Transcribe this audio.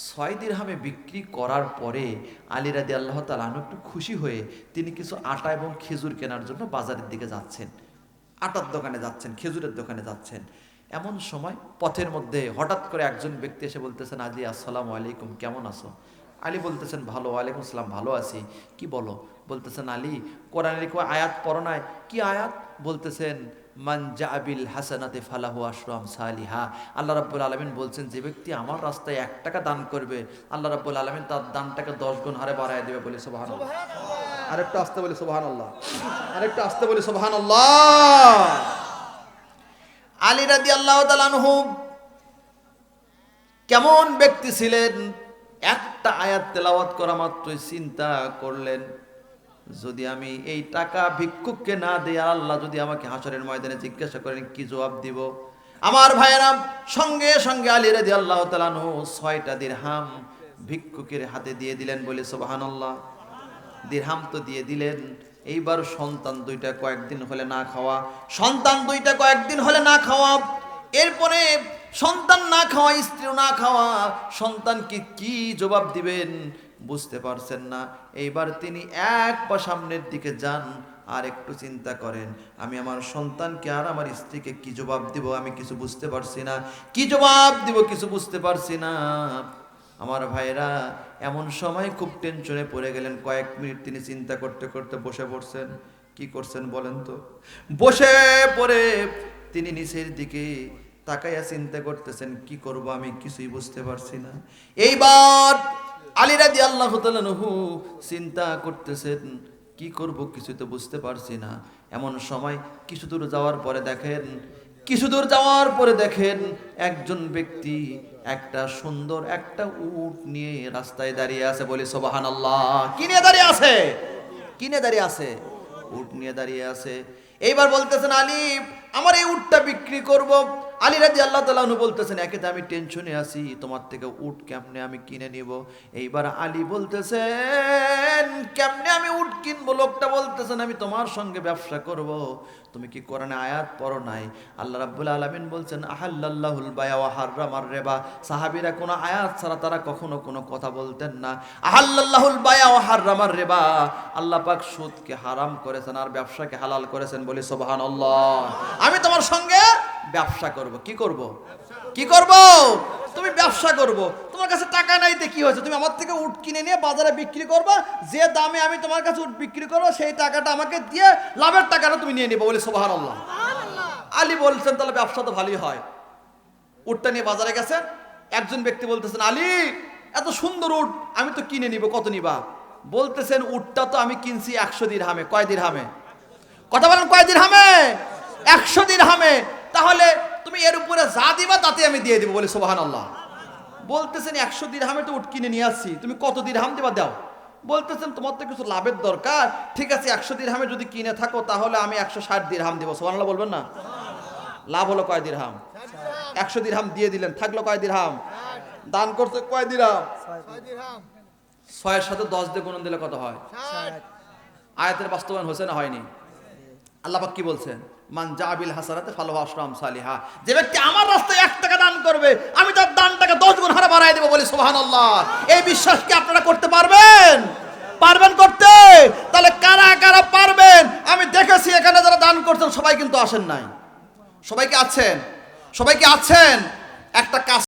6 দিরহামে বিক্রি করার পরে আলী রাদিয়াল্লাহু তাআলা আনহু একটু খুশি হয়ে তিনি কিছু আটা এবং খেজুর কেনার জন্য বাজারের দিকে যাচ্ছেন। আটার দোকানে যাচ্ছেন, খেজুরের দোকানে যাচ্ছেন। এমন সময় পথের মধ্যে হঠাৎ করে একজন ব্যক্তি এসে বলতেছেন, আলী আসসালামু আলাইকুম, কেমন আছো? আলী বলতেছেন, ভালো। ওয়ালাইকুম আসসালাম, ভালো আছি। কি বলো? বলতেছেন, আলী কোরআনের কোন আয়াত পড়ো নাই? কি আয়াত? বলতেছেন, মান জাবিল হাসানাতে ফালাহু আশরু আমসালিহা। আল্লাহ রাব্বুল আলামিন বলছেন, যে ব্যক্তি আমার রাস্তায় 1 টাকা দান করবে, আল্লাহ রাব্বুল আলামিন তার দানটাকে 10 গুণ হারে বাড়ায় দেবে। বলে সুবহানাল্লাহ। আরেকটু আস্তে বলি সুবহানাল্লাহ, আরেকটু আস্তে বলি সুবহানাল্লাহ। আলী রাদিয়াল্লাহু তাআলা আনহু কেমন ব্যক্তি ছিলেন? একটা আয়াত তেলাওয়াত করা মাত্রই চিন্তা করলেন, যদি আমি এই টাকা ভিক্ষুককে না দেই, আল্লাহ যদি আমাকে হাসরের ময়দানে জিজ্ঞাসা করেন কি জবাব দিব? আমার ভাইয়েরা, সঙ্গে সঙ্গে আলী রাদিয়াল্লাহু তাআলা আনহু 6টা দিরহাম ভিক্ষুকের হাতে দিয়ে দিলেন। বলে সুবহানাল্লাহ। দিরহাম তো দিয়ে দিলেন, এইবার সন্তান 2টা কয়েকদিন হলে না খাওয়া, সন্তান 2টা কয়েকদিন হলে না খাওয়া, এরপরে সন্তান না খাওয়া, স্ত্রীও না খাওয়া, সন্তানকে কি জবাব দিবেন বুঝতে পারছেন না। এইবার তিনি এক পা সামনের দিকে যান, আর একটু চিন্তা করেন, আমি আমার সন্তানকে আর আমার স্ত্রীকে কি জবাব দিব? আমি কিছু বুঝতে পারছি না, কি জবাব দিব কিছু বুঝতে পারছি না। আমার ভাইরা, এমন সময় খুব টেনশনে পড়ে গেলেন। কয়েক মিনিট তিনি চিন্তা করতে করতে বসে পড়ছেন। কি করছেন বলেন তো? বসে পড়ে তিনি নিচের দিকে তাকাইয়া চিন্তা করতেছেন, কি করব আমি কিছুই বুঝতে পারছি না। এইবার আলী রাদিয়াল্লাহু তাআলা আনহু চিন্তা করতেছেন, কি করব কিছু তো বুঝতে পারছি না। এমন সময় কিছু দূর যাওয়ার পরে দেখেন একজন ব্যক্তি একটা সুন্দর একটা উট নিয়ে রাস্তায় দাঁড়িয়ে আছে। বলি সুবহানাল্লাহ। কি নিয়ে দাঁড়িয়ে আছে? কি নিয়ে দাঁড়িয়ে আছে? উট নিয়ে দাঁড়িয়ে আছে। এইবার বলতেছেন, আলী আমার এই উটটা বিক্রি করব। আলী রাদিয়াল্লাহু তাআলা আনহু বলতেছেন, একে তো আমি টেনশনে আছি, তোমার থেকে উট কেমনে আমি কিনে নিব? এইবার আলী বলতেছেন, কেমনে আমি উট কিনবো? লোকটা বলতেছেন, আমি তোমার সঙ্গে ব্যবসা করব। তুমি কি কোরআনে আয়াত পড়ো নাই? আল্লাহ রাব্বুল আলামিন বলছেন, আহাল্লাল্লাহুল বায়া ওয়া হাররামার রিবা। সাহাবীরা কোনো আয়াত ছাড়া তারা কখনো কোনো কথা বলতেন না। আহাল্লাল্লাহুল বায়া ওয়া হাররামার রিবা, আল্লাহ পাক সুদকে হারাম করেছেন আর ব্যবসাকে হালাল করেছেন। বলি সুবহানাল্লাহ। আমি তোমার সঙ্গে ব্যবসা করব। কি করব? কি করব? তুমি ব্যবসা করব। তোমার কাছে টাকা নাই তে কি হয়েছে? তুমি আমার থেকে উট কিনে নিয়ে বাজারে বিক্রি করবা, যে দামে আমি তোমার কাছে উট বিক্রি করবো সেই টাকাটা আমাকে দিয়ে লাভের টাকাটা তুমি নিয়ে নিবে। বলে সুবহানাল্লাহ। আলী বলছেন, তাহলে ব্যবসা তো ভালোই হয়। উটটা নিয়ে বাজারে গেছেন। একজন ব্যক্তি বলতেছেন, আলী এত সুন্দর উট আমি তো কিনে নিব, কত নিবা? বলতেছেন, উটটা তো আমি কিনছি 100 দিরহামে। কয় দিরহামে? কথা বলেন, কয় দিরহামে? 100 দিরহামে। তাহলে তুমি এর উপরে যা দিবা তাতে আমি দিয়ে দিব। বলে সুবহানাল্লাহ। বলতেছেন, 100 দিরহামে তো উট কিনে নিয়ে আসছি, তুমি কত দিরহাম দিবা দাও। বলতেছেন, তোমার তো কিছু লাভের দরকার, ঠিক আছে 100 দিরহামে যদি কিনে থাকো তাহলে আমি 160 দিরহাম দিব। সুবহানাল্লাহ বলবেন না? লাভ হলো কয় দিরহাম? 100 দিরহাম দিয়ে দিলেন, থাকলো কয় দিরহাম? দান করতে কয় দিরহাম? 6 এর সাথে 10 দিয়ে গুণন দিলে কত হয়? আয়াতের বাস্তবায়ন হয়েছে না হয়নি? আল্লাহ পাক কি বলছেন? মান জাবিল হাসানাতে ফালাহু আশরু আমসালিহা। যে ব্যক্তি আমার রাস্তায় 1 টাকা দান করবে, আমি তার দানটাকে 10 গুণ হারে বাড়ায় দেব। বলি সুবহানাল্লাহ। এই বিশ্বাস কি আপনারা করতে পারবেন? পারবেন করতে? তাহলে কারা কারা পারবেন? আমি দেখেছি এখানে যারা দান করছেন সবাই কিন্তু আসেন নাই। সবাই কি আছেন? সবাই কি আছেন? একটা কাজ